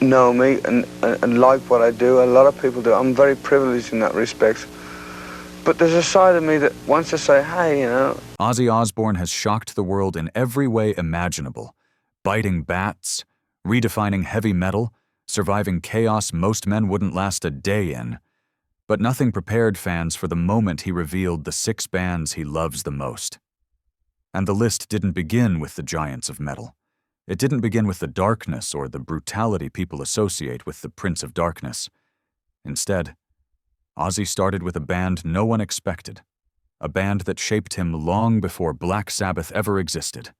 know me and like what I do. A lot of people do. I'm very privileged in that respect. But there's a side of me that wants to say, hey, Ozzy Osbourne has shocked the world in every way imaginable, biting bats, redefining heavy metal, surviving chaos most men wouldn't last a day in. But nothing prepared fans for the moment he revealed the 6 bands he loves the most. And the list didn't begin with the giants of metal. It didn't begin with the darkness or the brutality people associate with the Prince of Darkness. Instead, Ozzy started with a band no one expected, a band that shaped him long before Black Sabbath ever existed,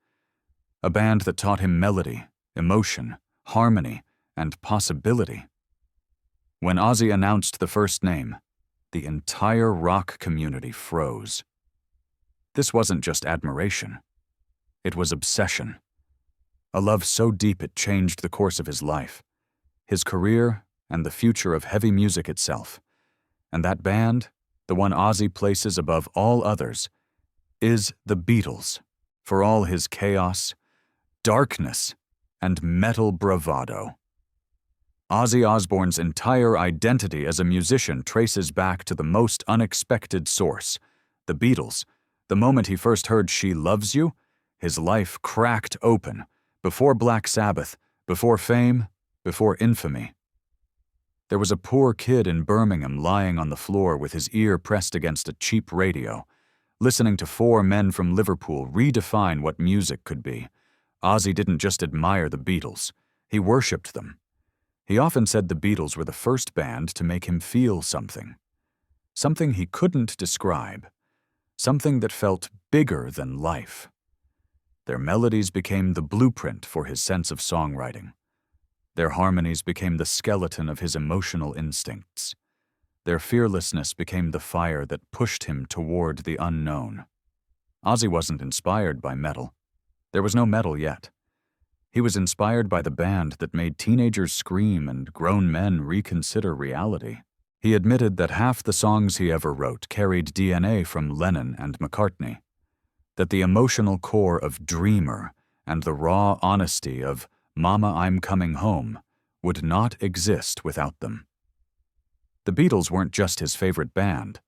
a band that taught him melody, emotion, harmony, and possibility. When Ozzy announced the first name, the entire rock community froze. This wasn't just admiration. It was obsession. A love so deep it changed the course of his life, his career, and the future of heavy music itself. And that band, the one Ozzy places above all others, is the Beatles, for all his chaos, darkness, and metal bravado. Ozzy Osbourne's entire identity as a musician traces back to the most unexpected source, the Beatles. The moment he first heard She Loves You, his life cracked open, before Black Sabbath, before fame, before infamy. There was a poor kid in Birmingham lying on the floor with his ear pressed against a cheap radio, listening to 4 men from Liverpool redefine what music could be. Ozzy didn't just admire the Beatles, he worshipped them. He often said the Beatles were the first band to make him feel something. Something he couldn't describe. Something that felt bigger than life. Their melodies became the blueprint for his sense of songwriting. Their harmonies became the skeleton of his emotional instincts. Their fearlessness became the fire that pushed him toward the unknown. Ozzy wasn't inspired by metal. There was no metal yet. He was inspired by the band that made teenagers scream and grown men reconsider reality. He admitted that half the songs he ever wrote carried DNA from Lennon and McCartney, that the emotional core of Dreamer and the raw honesty of Mama, I'm Coming Home would not exist without them. The Beatles weren't just his favorite band.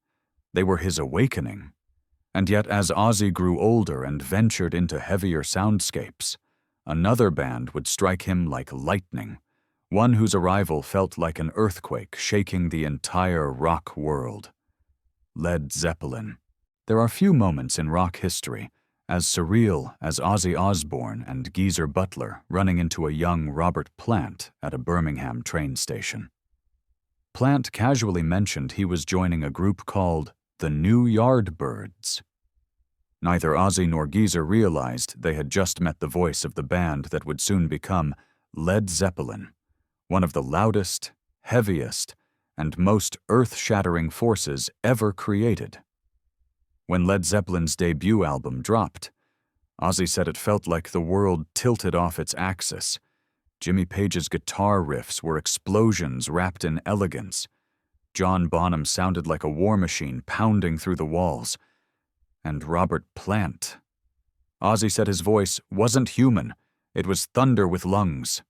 They were his awakening. And yet as Ozzy grew older and ventured into heavier soundscapes, another band would strike him like lightning, one whose arrival felt like an earthquake shaking the entire rock world. Led Zeppelin. There are few moments in rock history as surreal as Ozzy Osbourne and Geezer Butler running into a young Robert Plant at a Birmingham train station. Plant casually mentioned he was joining a group called the New Yardbirds. Neither Ozzy nor Geezer realized they had just met the voice of the band that would soon become Led Zeppelin, one of the loudest, heaviest, and most earth-shattering forces ever created. When Led Zeppelin's debut album dropped, Ozzy said it felt like the world tilted off its axis. Jimmy Page's guitar riffs were explosions wrapped in elegance. John Bonham sounded like a war machine pounding through the walls. And Robert Plant. Ozzy said his voice wasn't human, it was thunder with lungs.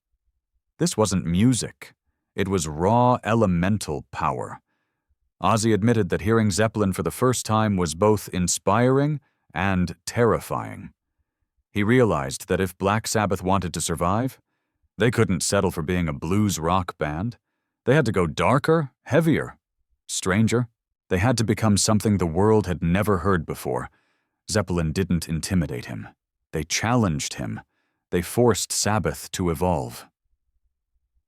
This wasn't music, it was raw elemental power. Ozzy admitted that hearing Zeppelin for the first time was both inspiring and terrifying. He realized that if Black Sabbath wanted to survive, they couldn't settle for being a blues rock band. They had to go darker, heavier, stranger. They had to become something the world had never heard before. Zeppelin didn't intimidate him. They challenged him. They forced Sabbath to evolve.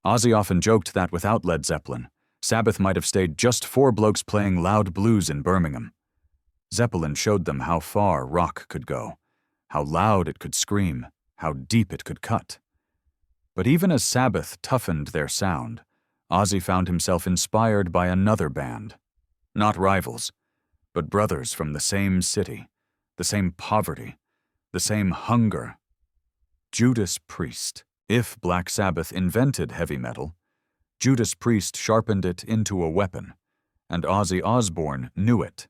Ozzy often joked that without Led Zeppelin, Sabbath might have stayed just 4 blokes playing loud blues in Birmingham. Zeppelin showed them how far rock could go, how loud it could scream, how deep it could cut. But even as Sabbath toughened their sound, Ozzy found himself inspired by another band. Not rivals, but brothers from the same city, the same poverty, the same hunger. Judas Priest. If Black Sabbath invented heavy metal, Judas Priest sharpened it into a weapon, and Ozzy Osbourne knew it.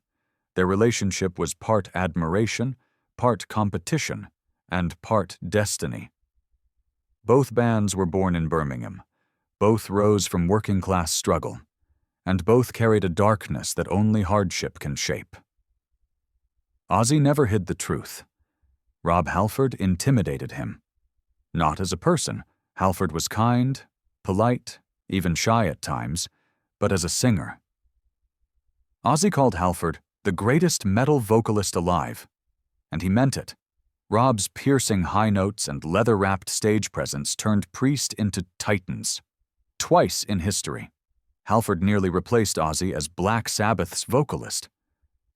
Their relationship was part admiration, part competition, and part destiny. Both bands were born in Birmingham. Both rose from working-class struggle, and both carried a darkness that only hardship can shape. Ozzy never hid the truth. Rob Halford intimidated him. Not as a person. Halford was kind, polite, even shy at times, but as a singer. Ozzy called Halford the greatest metal vocalist alive, and he meant it. Rob's piercing high notes and leather-wrapped stage presence turned Priest into titans. Twice in history, Halford nearly replaced Ozzy as Black Sabbath's vocalist.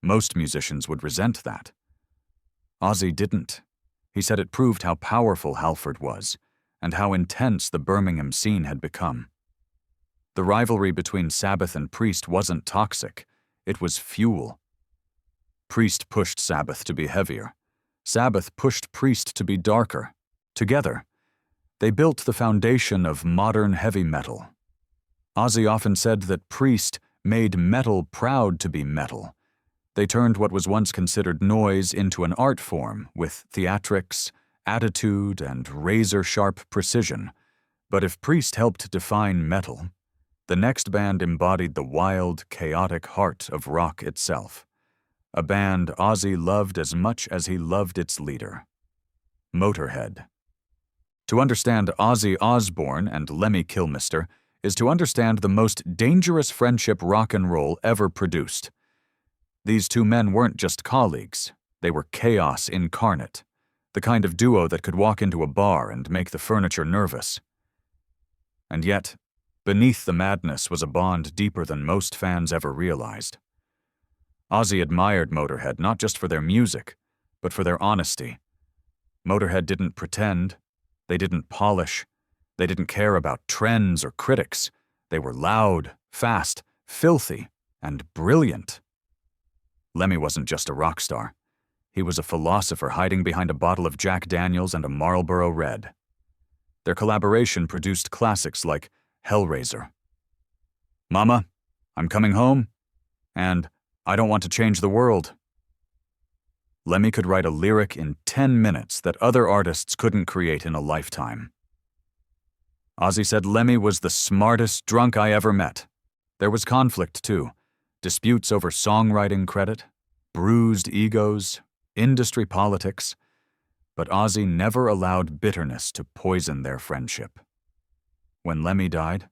Most musicians would resent that. Ozzy didn't. He said it proved how powerful Halford was, and how intense the Birmingham scene had become. The rivalry between Sabbath and Priest wasn't toxic, it was fuel. Priest pushed Sabbath to be heavier. Sabbath pushed Priest to be darker. Together, they built the foundation of modern heavy metal. Ozzy often said that Priest made metal proud to be metal. They turned what was once considered noise into an art form with theatrics, attitude, and razor-sharp precision. But if Priest helped define metal, the next band embodied the wild, chaotic heart of rock itself. A band Ozzy loved as much as he loved its leader, Motorhead. To understand Ozzy Osbourne and Lemmy Kilmister is to understand the most dangerous friendship rock and roll ever produced. These two men weren't just colleagues, they were chaos incarnate, the kind of duo that could walk into a bar and make the furniture nervous. And yet, beneath the madness was a bond deeper than most fans ever realized. Ozzy admired Motorhead not just for their music, but for their honesty. Motorhead didn't pretend, they didn't polish, they didn't care about trends or critics. They were loud, fast, filthy, and brilliant. Lemmy wasn't just a rock star. He was a philosopher hiding behind a bottle of Jack Daniels and a Marlboro Red. Their collaboration produced classics like Hellraiser, Mama, I'm Coming Home, and I Don't Want to Change the World. Lemmy could write a lyric in 10 minutes that other artists couldn't create in a lifetime. Ozzy said Lemmy was the smartest drunk I ever met. There was conflict, too. Disputes over songwriting credit, bruised egos, industry politics. But Ozzy never allowed bitterness to poison their friendship. When Lemmy died,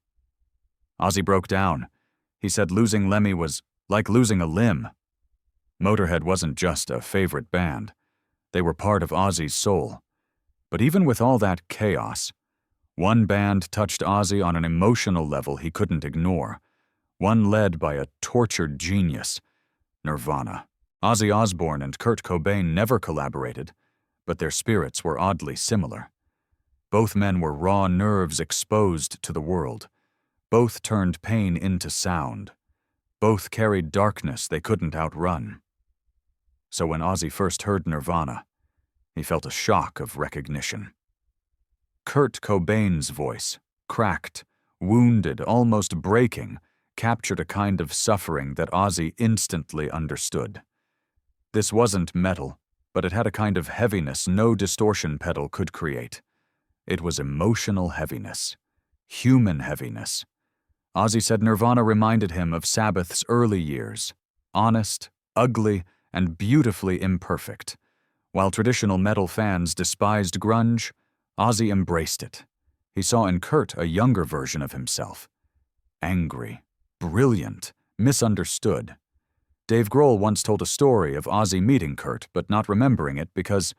Ozzy broke down. He said losing Lemmy was like losing a limb. Motorhead wasn't just a favorite band. They were part of Ozzy's soul. But even with all that chaos, one band touched Ozzy on an emotional level he couldn't ignore. One led by a tortured genius, Nirvana. Ozzy Osbourne and Kurt Cobain never collaborated, but their spirits were oddly similar. Both men were raw nerves exposed to the world. Both turned pain into sound. Both carried darkness they couldn't outrun. So when Ozzy first heard Nirvana, he felt a shock of recognition. Kurt Cobain's voice, cracked, wounded, almost breaking, captured a kind of suffering that Ozzy instantly understood. This wasn't metal, but it had a kind of heaviness no distortion pedal could create. It was emotional heaviness, human heaviness. Ozzy said Nirvana reminded him of Sabbath's early years, honest, ugly, and beautifully imperfect. While traditional metal fans despised grunge, Ozzy embraced it. He saw in Kurt a younger version of himself. Angry, brilliant, misunderstood. Dave Grohl once told a story of Ozzy meeting Kurt but not remembering it because,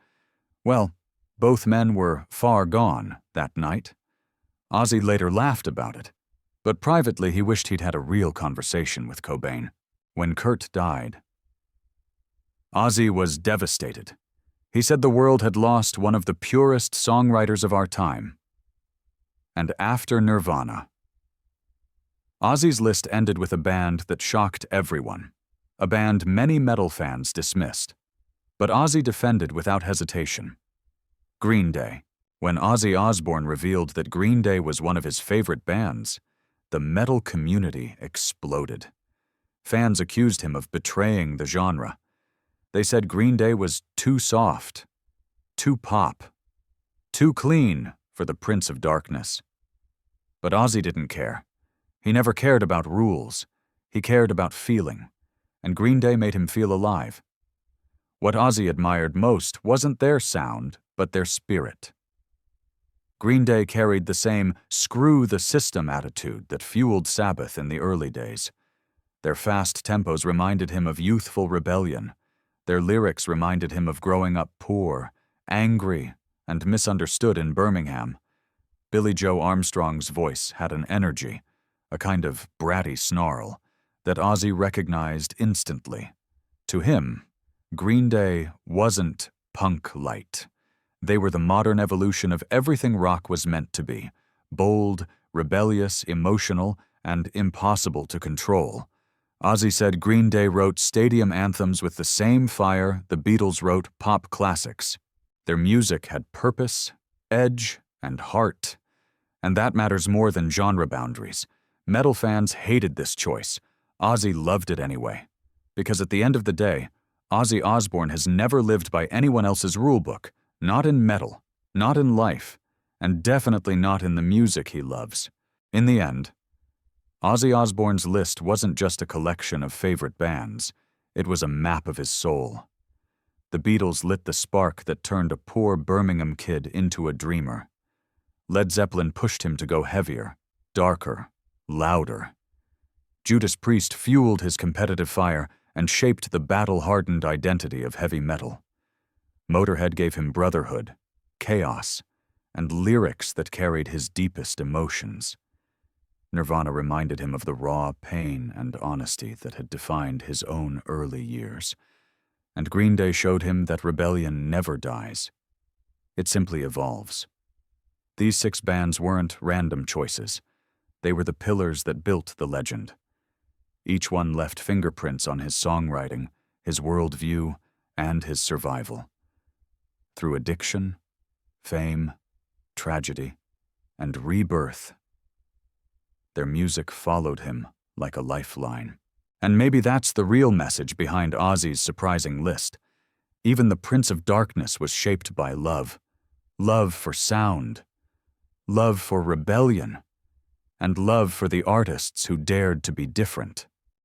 well, both men were far gone that night. Ozzy later laughed about it, but privately he wished he'd had a real conversation with Cobain. When Kurt died, Ozzy was devastated. He said the world had lost one of the purest songwriters of our time. And after Nirvana, Ozzy's list ended with a band that shocked everyone, a band many metal fans dismissed. But Ozzy defended without hesitation. Green Day. When Ozzy Osbourne revealed that Green Day was one of his favorite bands, the metal community exploded. Fans accused him of betraying the genre. They said Green Day was too soft, too pop, too clean for the Prince of Darkness. But Ozzy didn't care. He never cared about rules. He cared about feeling. And Green Day made him feel alive. What Ozzy admired most wasn't their sound, but their spirit. Green Day carried the same screw the system attitude that fueled Sabbath in the early days. Their fast tempos reminded him of youthful rebellion. Their lyrics reminded him of growing up poor, angry, and misunderstood in Birmingham. Billy Joe Armstrong's voice had an energy, a kind of bratty snarl, that Ozzy recognized instantly. To him, Green Day wasn't punk light. They were the modern evolution of everything rock was meant to be: bold, rebellious, emotional, and impossible to control. Ozzy said Green Day wrote stadium anthems with the same fire the Beatles wrote pop classics. Their music had purpose, edge, and heart. And that matters more than genre boundaries. Metal fans hated this choice. Ozzy loved it anyway. Because at the end of the day, Ozzy Osbourne has never lived by anyone else's rulebook. Not in metal, not in life, and definitely not in the music he loves. In the end, Ozzy Osbourne's list wasn't just a collection of favorite bands. It was a map of his soul. The Beatles lit the spark that turned a poor Birmingham kid into a dreamer. Led Zeppelin pushed him to go heavier, darker, louder. Judas Priest fueled his competitive fire and shaped the battle-hardened identity of heavy metal. Motorhead gave him brotherhood, chaos, and lyrics that carried his deepest emotions. Nirvana reminded him of the raw pain and honesty that had defined his own early years. And Green Day showed him that rebellion never dies. It simply evolves. These 6 bands weren't random choices. They were the pillars that built the legend. Each one left fingerprints on his songwriting, his worldview, and his survival. Through addiction, fame, tragedy, and rebirth, their music followed him like a lifeline. And maybe that's the real message behind Ozzy's surprising list. Even the Prince of Darkness was shaped by love. Love for sound, love for rebellion, and love for the artists who dared to be different.